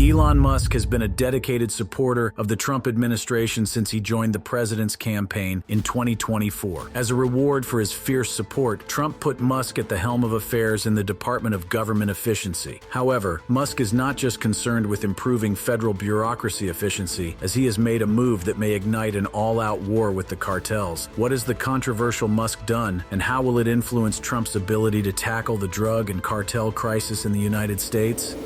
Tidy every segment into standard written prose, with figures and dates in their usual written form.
Elon Musk has been a dedicated supporter of the Trump administration since he joined the president's campaign in 2024. As a reward for his fierce support, Trump put Musk at the helm of affairs in the Department of Government Efficiency. However, Musk is not just concerned with improving federal bureaucracy efficiency, as he has made a move that may ignite an all-out war with the cartels. What has the controversial Musk done, and how will it influence Trump's ability to tackle the drug and cartel crisis in the United States?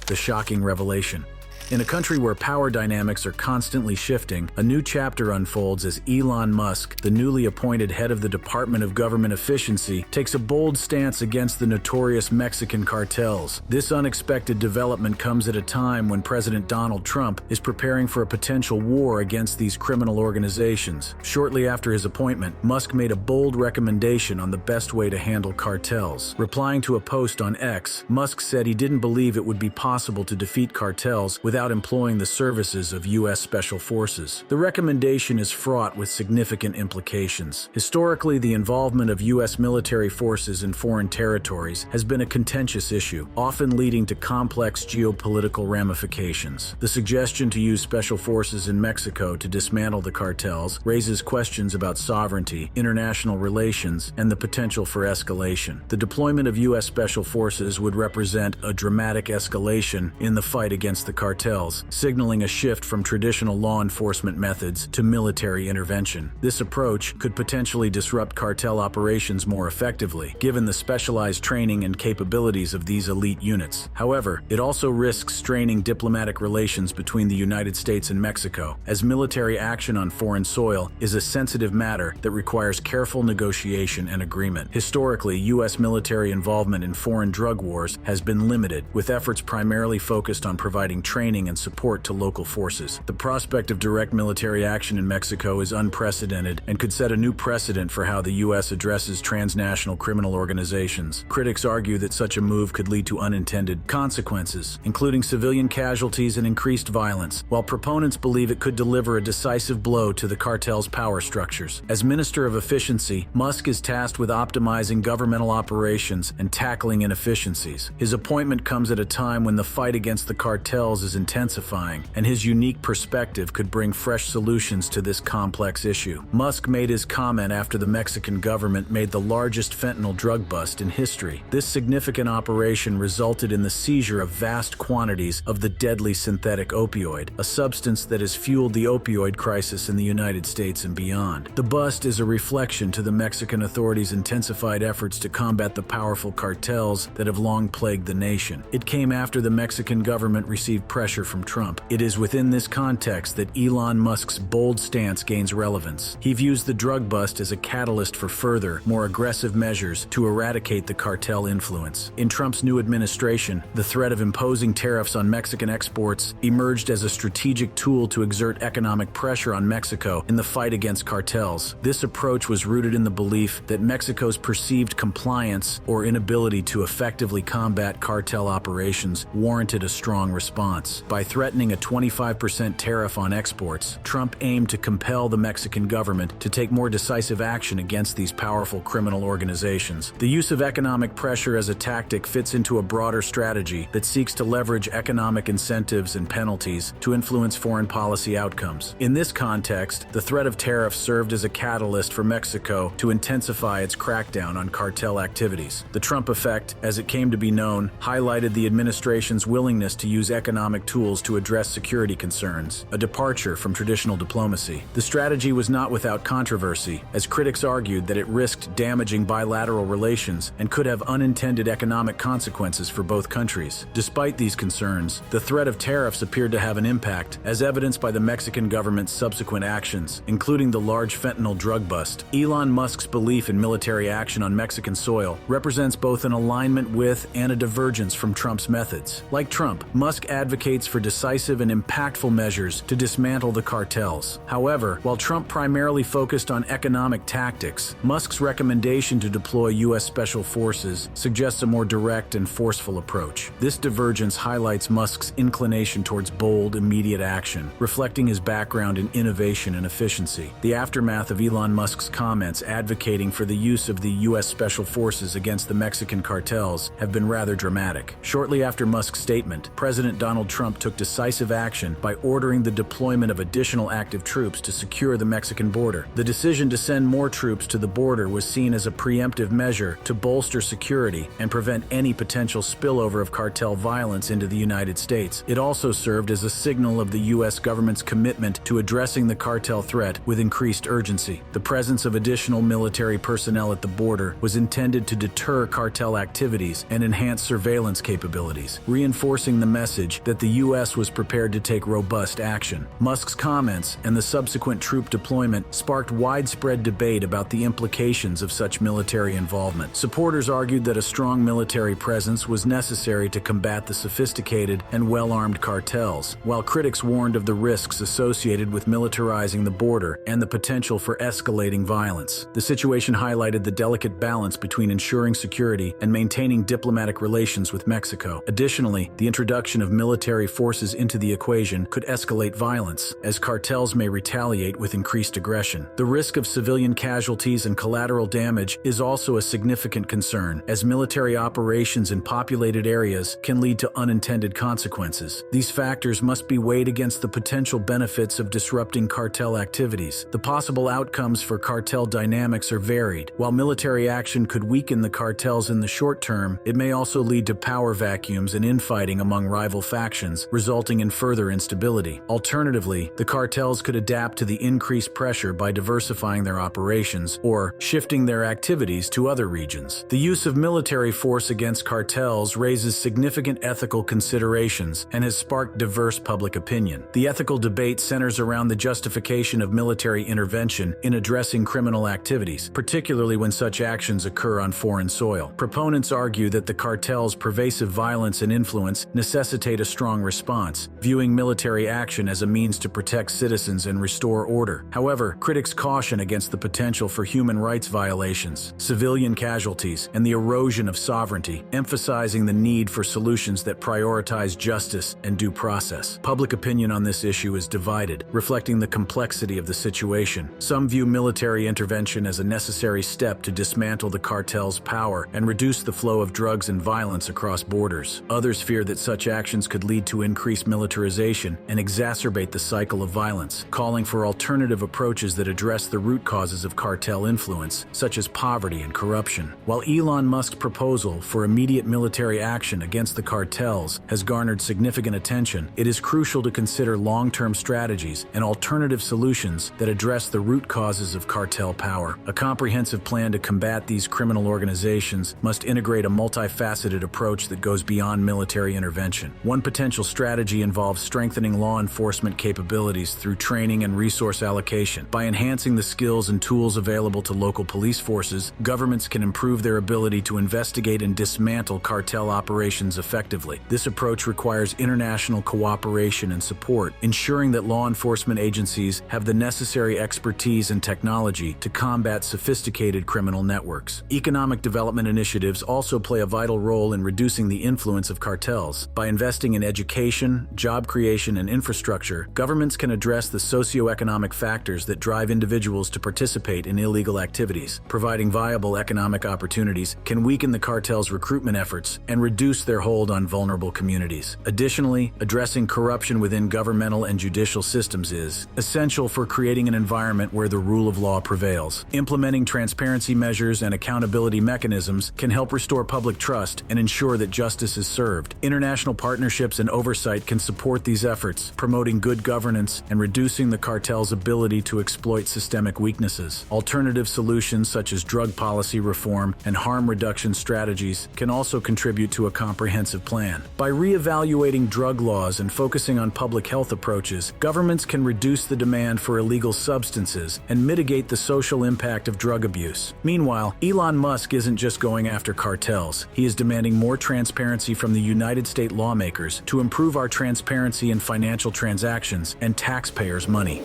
The shocking revelation. In a country where power dynamics are constantly shifting, a new chapter unfolds as Elon Musk, the newly appointed head of the Department of Government Efficiency, takes a bold stance against the notorious Mexican cartels. This unexpected development comes at a time when President Donald Trump is preparing for a potential war against these criminal organizations. Shortly after his appointment, Musk made a bold recommendation on the best way to handle cartels. Replying to a post on X, Musk said he didn't believe it would be possible to defeat cartels without employing the services of U.S. Special Forces. The recommendation is fraught with significant implications. Historically, the involvement of U.S. military forces in foreign territories has been a contentious issue, often leading to complex geopolitical ramifications. The suggestion to use special forces in Mexico to dismantle the cartels raises questions about sovereignty, international relations, and the potential for escalation. The deployment of U.S. Special Forces would represent a dramatic escalation in the fight against the cartels, signaling a shift from traditional law enforcement methods to military intervention. This approach could potentially disrupt cartel operations more effectively, given the specialized training and capabilities of these elite units. However, it also risks straining diplomatic relations between the United States and Mexico, as military action on foreign soil is a sensitive matter that requires careful negotiation and agreement. Historically, U.S. military involvement in foreign drug wars has been limited, with efforts primarily focused on providing training and support to local forces. The prospect of direct military action in Mexico is unprecedented and could set a new precedent for how the U.S. addresses transnational criminal organizations. Critics argue that such a move could lead to unintended consequences, including civilian casualties and increased violence, while proponents believe it could deliver a decisive blow to the cartel's power structures. As Minister of Efficiency, Musk is tasked with optimizing governmental operations and tackling inefficiencies. His appointment comes at a time when the fight against the cartels is intensifying, and his unique perspective could bring fresh solutions to this complex issue. Musk made his comment after the Mexican government made the largest fentanyl drug bust in history. This significant operation resulted in the seizure of vast quantities of the deadly synthetic opioid, a substance that has fueled the opioid crisis in the United States and beyond. The bust is a reflection to the Mexican authorities' intensified efforts to combat the powerful cartels that have long plagued the nation. It came after the Mexican government received pressure from Trump. It is within this context that Elon Musk's bold stance gains relevance. He views the drug bust as a catalyst for further, more aggressive measures to eradicate the cartel influence. In Trump's new administration, the threat of imposing tariffs on Mexican exports emerged as a strategic tool to exert economic pressure on Mexico in the fight against cartels. This approach was rooted in the belief that Mexico's perceived compliance or inability to effectively combat cartel operations warranted a strong response. By threatening a 25% tariff on exports, Trump aimed to compel the Mexican government to take more decisive action against these powerful criminal organizations. The use of economic pressure as a tactic fits into a broader strategy that seeks to leverage economic incentives and penalties to influence foreign policy outcomes. In this context, the threat of tariffs served as a catalyst for Mexico to intensify its crackdown on cartel activities. The Trump effect, as it came to be known, highlighted the administration's willingness to use economic tools to address security concerns, a departure from traditional diplomacy. The strategy was not without controversy, as critics argued that it risked damaging bilateral relations and could have unintended economic consequences for both countries. Despite these concerns, the threat of tariffs appeared to have an impact, as evidenced by the Mexican government's subsequent actions, including the large fentanyl drug bust. Elon Musk's belief in military action on Mexican soil represents both an alignment with and a divergence from Trump's methods. Like Trump, Musk advocates advocates for decisive and impactful measures to dismantle the cartels. However, while Trump primarily focused on economic tactics, Musk's recommendation to deploy U.S. Special Forces suggests a more direct and forceful approach. This divergence highlights Musk's inclination towards bold, immediate action, reflecting his background in innovation and efficiency. The aftermath of Elon Musk's comments advocating for the use of the U.S. Special Forces against the Mexican cartels have been rather dramatic. Shortly after Musk's statement, President Donald Trump took decisive action by ordering the deployment of additional active troops to secure the Mexican border. The decision to send more troops to the border was seen as a preemptive measure to bolster security and prevent any potential spillover of cartel violence into the United States. It also served as a signal of the U.S. government's commitment to addressing the cartel threat with increased urgency. The presence of additional military personnel at the border was intended to deter cartel activities and enhance surveillance capabilities, reinforcing the message that the U.S. was prepared to take robust action. Musk's comments and the subsequent troop deployment sparked widespread debate about the implications of such military involvement. Supporters argued that a strong military presence was necessary to combat the sophisticated and well-armed cartels, while critics warned of the risks associated with militarizing the border and the potential for escalating violence. The situation highlighted the delicate balance between ensuring security and maintaining diplomatic relations with Mexico. Additionally, the introduction of military forces into the equation could escalate violence, as cartels may retaliate with increased aggression. The risk of civilian casualties and collateral damage is also a significant concern, as military operations in populated areas can lead to unintended consequences. These factors must be weighed against the potential benefits of disrupting cartel activities. The possible outcomes for cartel dynamics are varied. While military action could weaken the cartels in the short term, it may also lead to power vacuums and infighting among rival factions, resulting in further instability. Alternatively, the cartels could adapt to the increased pressure by diversifying their operations or shifting their activities to other regions. The use of military force against cartels raises significant ethical considerations and has sparked diverse public opinion. The ethical debate centers around the justification of military intervention in addressing criminal activities, particularly when such actions occur on foreign soil. Proponents argue that the cartel's pervasive violence and influence necessitate a strong response, viewing military action as a means to protect citizens and restore order. However, critics caution against the potential for human rights violations, civilian casualties, and the erosion of sovereignty, emphasizing the need for solutions that prioritize justice and due process. Public opinion on this issue is divided, reflecting the complexity of the situation. Some view military intervention as a necessary step to dismantle the cartel's power and reduce the flow of drugs and violence across borders. Others fear that such actions could lead to increased militarization and exacerbate the cycle of violence, calling for alternative approaches that address the root causes of cartel influence, such as poverty and corruption. While Elon Musk's proposal for immediate military action against the cartels has garnered significant attention, it is crucial to consider long-term strategies and alternative solutions that address the root causes of cartel power. A comprehensive plan to combat these criminal organizations must integrate a multifaceted approach that goes beyond military intervention. One potential strategy involves strengthening law enforcement capabilities through training and resource allocation. By enhancing the skills and tools available to local police forces, governments can improve their ability to investigate and dismantle cartel operations effectively. This approach requires international cooperation and support, ensuring that law enforcement agencies have the necessary expertise and technology to combat sophisticated criminal networks. Economic development initiatives also play a vital role in reducing the influence of cartels. By investing in education, job creation, and infrastructure, governments can address the socioeconomic factors that drive individuals to participate in illegal activities. Providing viable economic opportunities can weaken the cartel's recruitment efforts and reduce their hold on vulnerable communities. Additionally, addressing corruption within governmental and judicial systems is essential for creating an environment where the rule of law prevails. Implementing transparency measures and accountability mechanisms can help restore public trust and ensure that justice is served. International partnerships and oversight can support these efforts, promoting good governance and reducing the cartel's ability to exploit systemic weaknesses. Alternative solutions such as drug policy reform and harm reduction strategies can also contribute to a comprehensive plan. By reevaluating drug laws and focusing on public health approaches, governments can reduce the demand for illegal substances and mitigate the social impact of drug abuse. Meanwhile, Elon Musk isn't just going after cartels. He is demanding more transparency from the United States lawmakers to improve our transparency in financial transactions and taxpayers' money.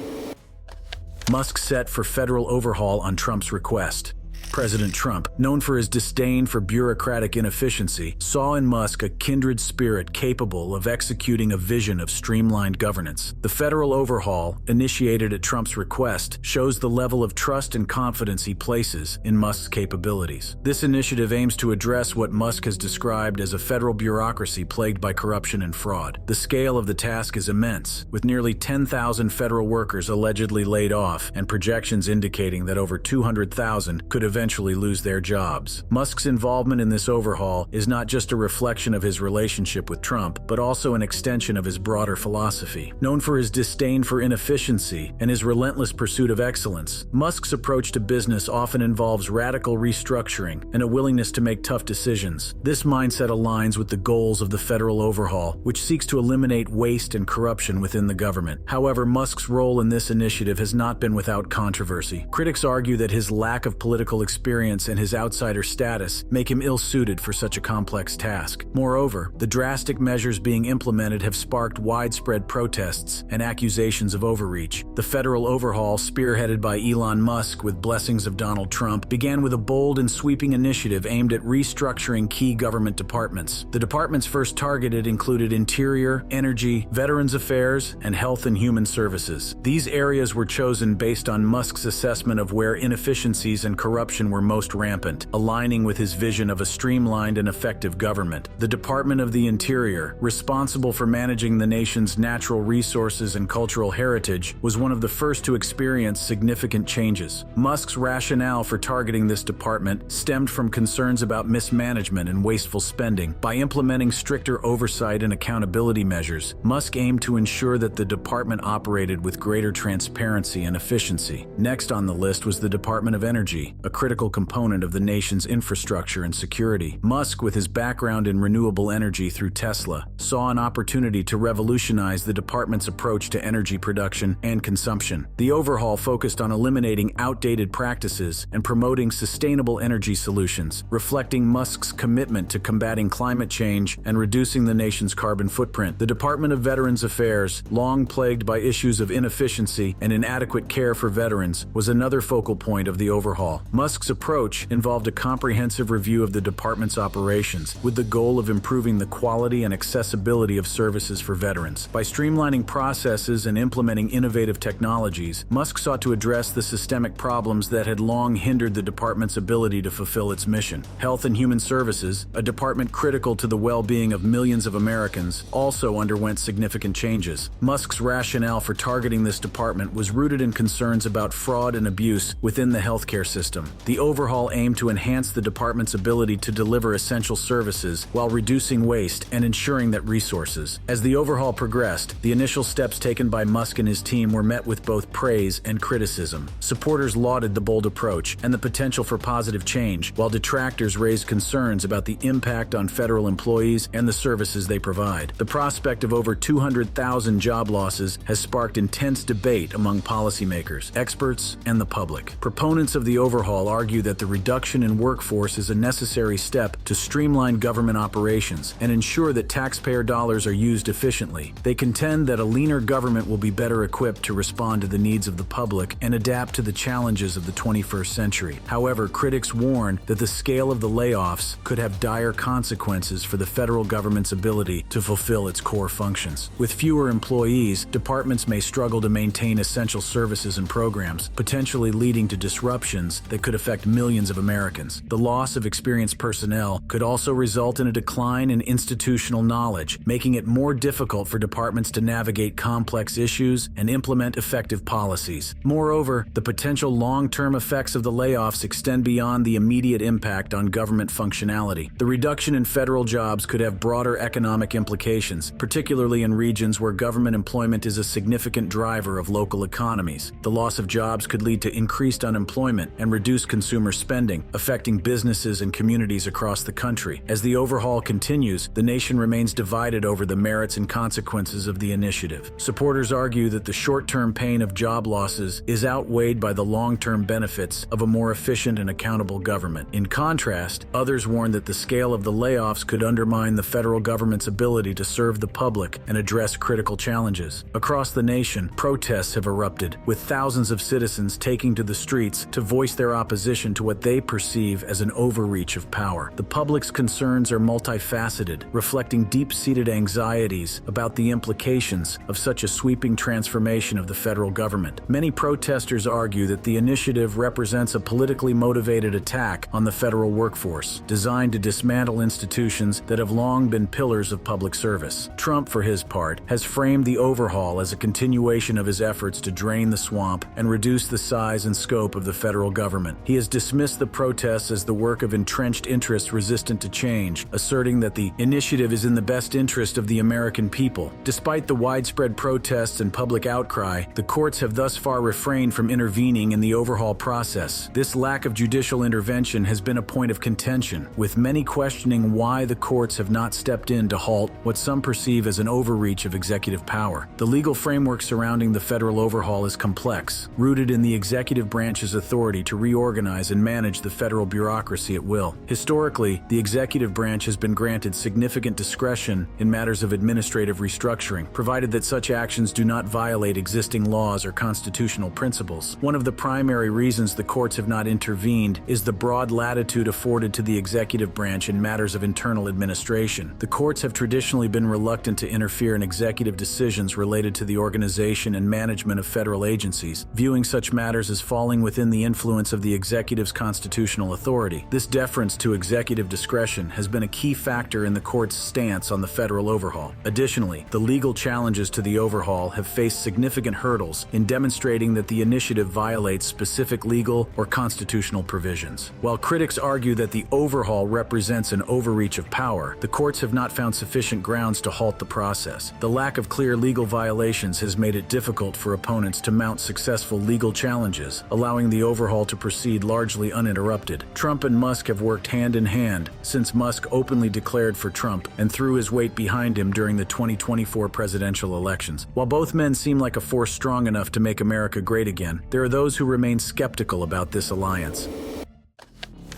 Musk set for federal overhaul on Trump's request. President Trump, known for his disdain for bureaucratic inefficiency, saw in Musk a kindred spirit capable of executing a vision of streamlined governance. The federal overhaul, initiated at Trump's request, shows the level of trust and confidence he places in Musk's capabilities. This initiative aims to address what Musk has described as a federal bureaucracy plagued by corruption and fraud. The scale of the task is immense, with nearly 10,000 federal workers allegedly laid off and projections indicating that over 200,000 could eventually lose their jobs. Musk's involvement in this overhaul is not just a reflection of his relationship with Trump, but also an extension of his broader philosophy. Known for his disdain for inefficiency and his relentless pursuit of excellence, Musk's approach to business often involves radical restructuring and a willingness to make tough decisions. This mindset aligns with the goals of the federal overhaul, which seeks to eliminate waste and corruption within the government. However, Musk's role in this initiative has not been without controversy. Critics argue that his lack of political experience and his outsider status make him ill-suited for such a complex task. Moreover, the drastic measures being implemented have sparked widespread protests and accusations of overreach. The federal overhaul, spearheaded by Elon Musk with blessings of Donald Trump, began with a bold and sweeping initiative aimed at restructuring key government departments. The departments first targeted included Interior, Energy, Veterans Affairs, and Health and Human Services. These areas were chosen based on Musk's assessment of where inefficiencies and corruption were most rampant, aligning with his vision of a streamlined and effective government. The Department of the Interior, responsible for managing the nation's natural resources and cultural heritage, was one of the first to experience significant changes. Musk's rationale for targeting this department stemmed from concerns about mismanagement and wasteful spending. By implementing stricter oversight and accountability measures, Musk aimed to ensure that the department operated with greater transparency and efficiency. Next on the list was the Department of Energy, a critical component of the nation's infrastructure and security. Musk, with his background in renewable energy through Tesla, saw an opportunity to revolutionize the department's approach to energy production and consumption. The overhaul focused on eliminating outdated practices and promoting sustainable energy solutions, reflecting Musk's commitment to combating climate change and reducing the nation's carbon footprint. The Department of Veterans Affairs, long plagued by issues of inefficiency and inadequate care for veterans, was another focal point of the overhaul. Musk's approach involved a comprehensive review of the department's operations, with the goal of improving the quality and accessibility of services for veterans. By streamlining processes and implementing innovative technologies, Musk sought to address the systemic problems that had long hindered the department's ability to fulfill its mission. Health and Human Services, a department critical to the well-being of millions of Americans, also underwent significant changes. Musk's rationale for targeting this department was rooted in concerns about fraud and abuse within the healthcare system. The overhaul aimed to enhance the department's ability to deliver essential services while reducing waste and ensuring that resources. As the overhaul progressed, the initial steps taken by Musk and his team were met with both praise and criticism. Supporters lauded the bold approach and the potential for positive change, while detractors raised concerns about the impact on federal employees and the services they provide. The prospect of over 200,000 job losses has sparked intense debate among policymakers, experts, and the public. Proponents of the overhaul argue that the reduction in workforce is a necessary step to streamline government operations and ensure that taxpayer dollars are used efficiently. They contend that a leaner government will be better equipped to respond to the needs of the public and adapt to the challenges of the 21st century. However, critics warn that the scale of the layoffs could have dire consequences for the federal government's ability to fulfill its core functions. With fewer employees, departments may struggle to maintain essential services and programs, potentially leading to disruptions that could affect millions of Americans. The loss of experienced personnel could also result in a decline in institutional knowledge, making it more difficult for departments to navigate complex issues and implement effective policies. Moreover, the potential long-term effects of the layoffs extend beyond the immediate impact on government functionality. The reduction in federal jobs could have broader economic implications, particularly in regions where government employment is a significant driver of local economies. The loss of jobs could lead to increased unemployment and reduced consumer spending, affecting businesses and communities across the country. As the overhaul continues, the nation remains divided over the merits and consequences of the initiative. Supporters argue that the short-term pain of job losses is outweighed by the long-term benefits of a more efficient and accountable government. In contrast, others warn that the scale of the layoffs could undermine the federal government's ability to serve the public and address critical challenges. Across the nation, protests have erupted, with thousands of citizens taking to the streets to voice their opposition to what they perceive as an overreach of power. The public's concerns are multifaceted, reflecting deep-seated anxieties about the implications of such a sweeping transformation of the federal government. Many protesters argue that the initiative represents a politically motivated attack on the federal workforce, designed to dismantle institutions that have long been pillars of public service. Trump, for his part, has framed the overhaul as a continuation of his efforts to drain the swamp and reduce the size and scope of the federal government. He has dismissed the protests as the work of entrenched interests resistant to change, asserting that the initiative is in the best interest of the American people. Despite the widespread protests and public outcry, the courts have thus far refrained from intervening in the overhaul process. This lack of judicial intervention has been a point of contention, with many questioning why the courts have not stepped in to halt what some perceive as an overreach of executive power. The legal framework surrounding the federal overhaul is complex, rooted in the executive branch's authority to reorganize and manage the federal bureaucracy at will. Historically, the executive branch has been granted significant discretion in matters of administrative restructuring, provided that such actions do not violate existing laws or constitutional principles. One of the primary reasons the courts have not intervened is the broad latitude afforded to the executive branch in matters of internal administration. The courts have traditionally been reluctant to interfere in executive decisions related to the organization and management of federal agencies, viewing such matters as falling within the influence of the executive's constitutional authority. This deference to executive discretion has been a key factor in the court's stance on the federal overhaul. Additionally, the legal challenges to the overhaul have faced significant hurdles in demonstrating that the initiative violates specific legal or constitutional provisions. While critics argue that the overhaul represents an overreach of power, the courts have not found sufficient grounds to halt the process. The lack of clear legal violations has made it difficult for opponents to mount successful legal challenges, allowing the overhaul to proceed largely uninterrupted. Trump and Musk have worked hand in hand since Musk openly declared for Trump and threw his weight behind him during the 2024 presidential elections. While both men seem like a force strong enough to make America great again, there are those who remain skeptical about this alliance.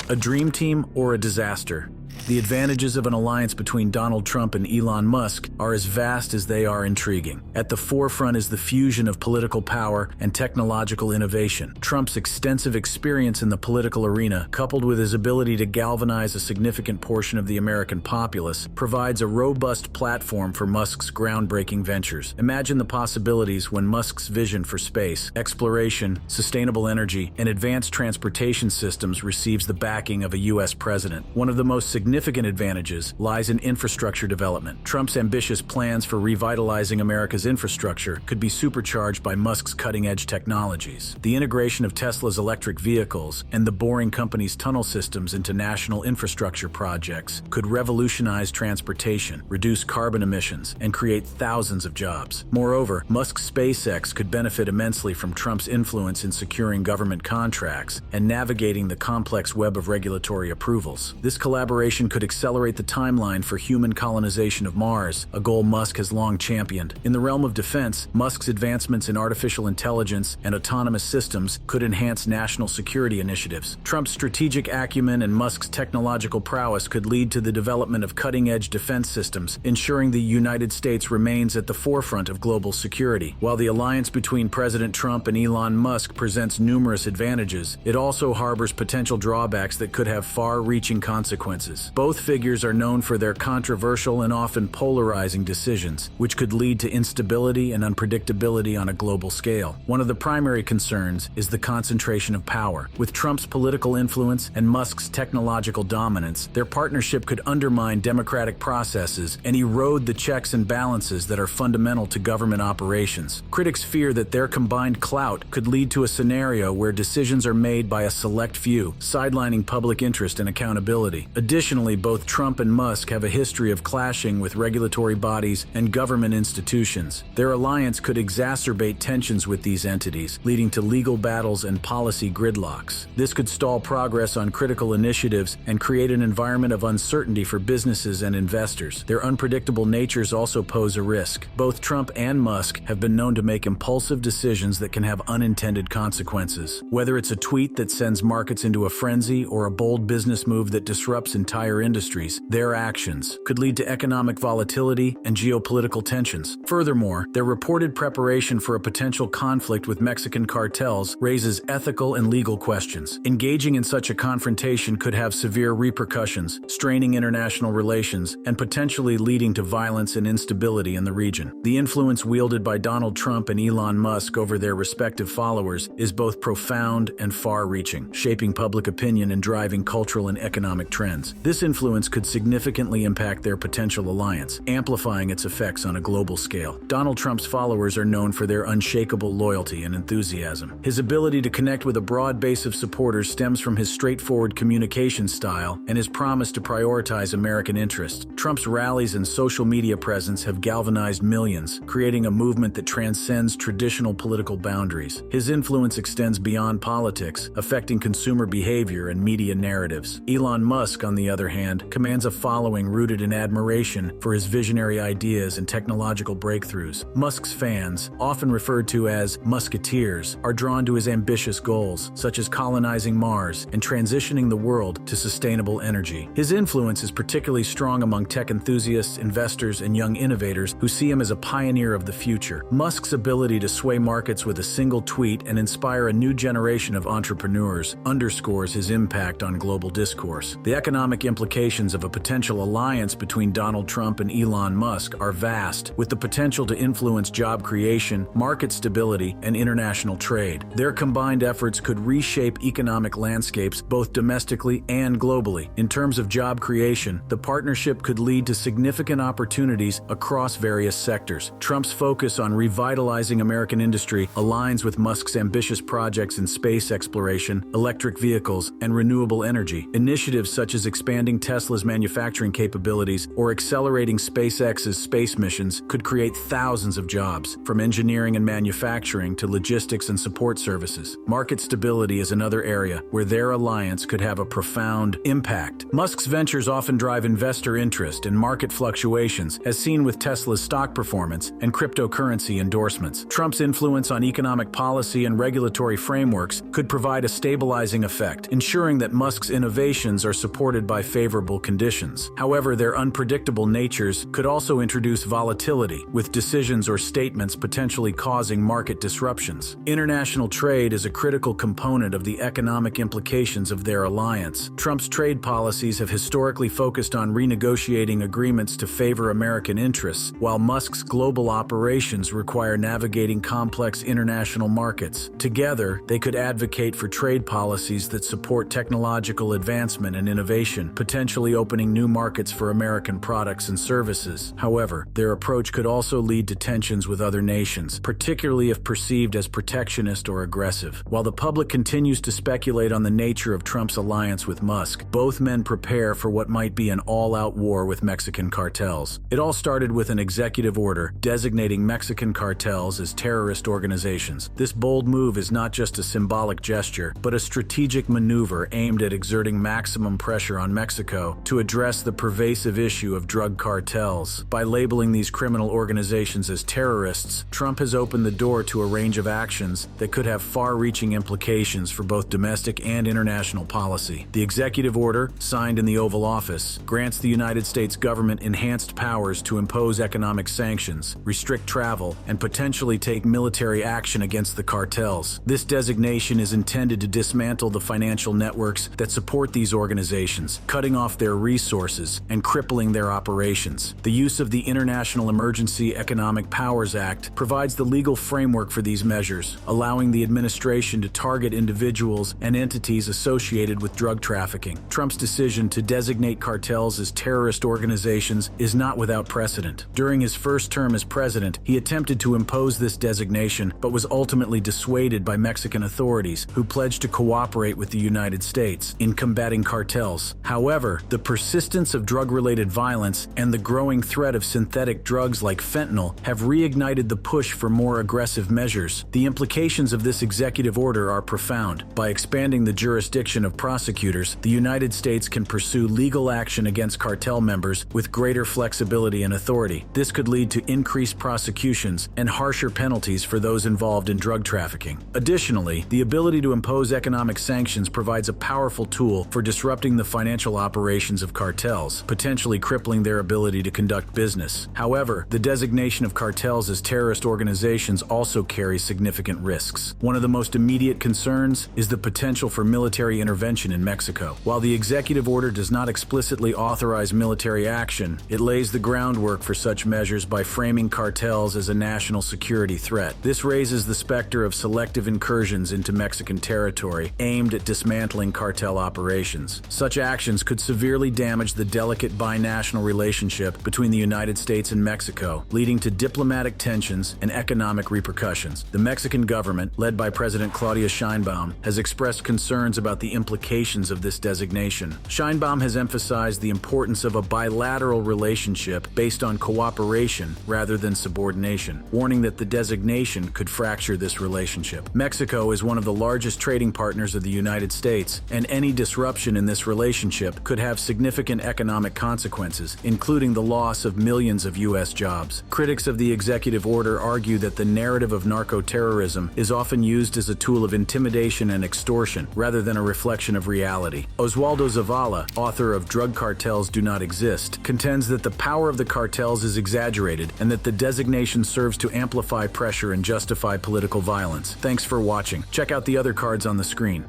A dream team or a disaster? The advantages of an alliance between Donald Trump and Elon Musk are as vast as they are intriguing. At the forefront is the fusion of political power and technological innovation. Trump's extensive experience in the political arena, coupled with his ability to galvanize a significant portion of the American populace, provides a robust platform for Musk's groundbreaking ventures. Imagine the possibilities when Musk's vision for space, exploration, sustainable energy, and advanced transportation systems receives the backing of a U.S. president. One of the most significant advantages lies in infrastructure development. Trump's ambitious plans for revitalizing America's infrastructure could be supercharged by Musk's cutting-edge technologies. The integration of Tesla's electric vehicles and the Boring Company's tunnel systems into national infrastructure projects could revolutionize transportation, reduce carbon emissions, and create thousands of jobs. Moreover, Musk's SpaceX could benefit immensely from Trump's influence in securing government contracts and navigating the complex web of regulatory approvals. This collaboration could accelerate the timeline for human colonization of Mars, a goal Musk has long championed. In the realm of defense, Musk's advancements in artificial intelligence and autonomous systems could enhance national security initiatives. Trump's strategic acumen and Musk's technological prowess could lead to the development of cutting-edge defense systems, ensuring the United States remains at the forefront of global security. While the alliance between President Trump and Elon Musk presents numerous advantages, it also harbors potential drawbacks that could have far-reaching consequences. Both figures are known for their controversial and often polarizing decisions, which could lead to instability and unpredictability on a global scale. One of the primary concerns is the concentration of power. With Trump's political influence and Musk's technological dominance, their partnership could undermine democratic processes and erode the checks and balances that are fundamental to government operations. Critics fear that their combined clout could lead to a scenario where decisions are made by a select few, sidelining public interest and accountability. Additionally, Additionally, both Trump and Musk have a history of clashing with regulatory bodies and government institutions. Their alliance could exacerbate tensions with these entities, leading to legal battles and policy gridlocks. This could stall progress on critical initiatives and create an environment of uncertainty for businesses and investors. Their unpredictable natures also pose a risk. Both Trump and Musk have been known to make impulsive decisions that can have unintended consequences. Whether it's a tweet that sends markets into a frenzy or a bold business move that disrupts entire industries, their actions could lead to economic volatility and geopolitical tensions. Furthermore, their reported preparation for a potential conflict with Mexican cartels raises ethical and legal questions. Engaging in such a confrontation could have severe repercussions, straining international relations and potentially leading to violence and instability in the region. The influence wielded by Donald Trump and Elon Musk over their respective followers is both profound and far-reaching, shaping public opinion and driving cultural and economic trends. This influence could significantly impact their potential alliance, amplifying its effects on a global scale. Donald Trump's followers are known for their unshakable loyalty and enthusiasm. His ability to connect with a broad base of supporters stems from his straightforward communication style and his promise to prioritize American interests. Trump's rallies and social media presence have galvanized millions, creating a movement that transcends traditional political boundaries. His influence extends beyond politics, affecting consumer behavior and media narratives. Elon Musk, on the other hand, commands a following rooted in admiration for his visionary ideas and technological breakthroughs. Musk's fans, often referred to as Musketeers, are drawn to his ambitious goals, such as colonizing Mars and transitioning the world to sustainable energy. His influence is particularly strong among tech enthusiasts, investors, and young innovators who see him as a pioneer of the future. Musk's ability to sway markets with a single tweet and inspire a new generation of entrepreneurs underscores his impact on global discourse. The economic implications of a potential alliance between Donald Trump and Elon Musk are vast, with the potential to influence job creation, market stability, and international trade. Their combined efforts could reshape economic landscapes both domestically and globally. In terms of job creation, the partnership could lead to significant opportunities across various sectors. Trump's focus on revitalizing American industry aligns with Musk's ambitious projects in space exploration, electric vehicles, and renewable energy. Initiatives such as expanding Tesla's manufacturing capabilities or accelerating SpaceX's space missions could create thousands of jobs, from engineering and manufacturing to logistics and support services. Market stability is another area where their alliance could have a profound impact. Musk's ventures often drive investor interest and market fluctuations, as seen with Tesla's stock performance and cryptocurrency endorsements. Trump's influence on economic policy and regulatory frameworks could provide a stabilizing effect, ensuring that Musk's innovations are supported by favorable conditions. However, their unpredictable natures could also introduce volatility, with decisions or statements potentially causing market disruptions. International trade is a critical component of the economic implications of their alliance. Trump's trade policies have historically focused on renegotiating agreements to favor American interests, while Musk's global operations require navigating complex international markets. Together, they could advocate for trade policies that support technological advancement and innovation, potentially opening new markets for American products and services. However, their approach could also lead to tensions with other nations, particularly if perceived as protectionist or aggressive. While the public continues to speculate on the nature of Trump's alliance with Musk, both men prepare for what might be an all-out war with Mexican cartels. It all started with an executive order designating Mexican cartels as terrorist organizations. This bold move is not just a symbolic gesture, but a strategic maneuver aimed at exerting maximum pressure on Mexico to address the pervasive issue of drug cartels. By labeling these criminal organizations as terrorists, Trump has opened the door to a range of actions that could have far-reaching implications for both domestic and international policy. The executive order, signed in the Oval Office, grants the United States government enhanced powers to impose economic sanctions, restrict travel, and potentially take military action against the cartels. This designation is intended to dismantle the financial networks that support these organizations, cutting off their resources and crippling their operations. The use of the International Emergency Economic Powers Act provides the legal framework for these measures, allowing the administration to target individuals and entities associated with drug trafficking. Trump's decision to designate cartels as terrorist organizations is not without precedent. During his first term as president, he attempted to impose this designation, but was ultimately dissuaded by Mexican authorities, who pledged to cooperate with the United States in combating cartels. However, However, the persistence of drug-related violence and the growing threat of synthetic drugs like fentanyl have reignited the push for more aggressive measures. The implications of this executive order are profound. By expanding the jurisdiction of prosecutors, the United States can pursue legal action against cartel members with greater flexibility and authority. This could lead to increased prosecutions and harsher penalties for those involved in drug trafficking. Additionally, the ability to impose economic sanctions provides a powerful tool for disrupting the financial operations of cartels, potentially crippling their ability to conduct business. However, the designation of cartels as terrorist organizations also carries significant risks. One of the most immediate concerns is the potential for military intervention in Mexico. While the executive order does not explicitly authorize military action, it lays the groundwork for such measures by framing cartels as a national security threat. This raises the specter of selective incursions into Mexican territory aimed at dismantling cartel operations. Such actions could severely damage the delicate binational relationship between the United States and Mexico, leading to diplomatic tensions and economic repercussions. The Mexican government, led by President Claudia Sheinbaum, has expressed concerns about the implications of this designation. Sheinbaum has emphasized the importance of a bilateral relationship based on cooperation rather than subordination, warning that the designation could fracture this relationship. Mexico is one of the largest trading partners of the United States, and any disruption in this relationship could have significant economic consequences, including the loss of millions of U.S. jobs. Critics of the executive order argue that the narrative of narco-terrorism is often used as a tool of intimidation and extortion, rather than a reflection of reality. Oswaldo Zavala, author of Drug Cartels Do Not Exist, contends that the power of the cartels is exaggerated and that the designation serves to amplify pressure and justify political violence. Thanks for watching. Check out the other cards on the screen.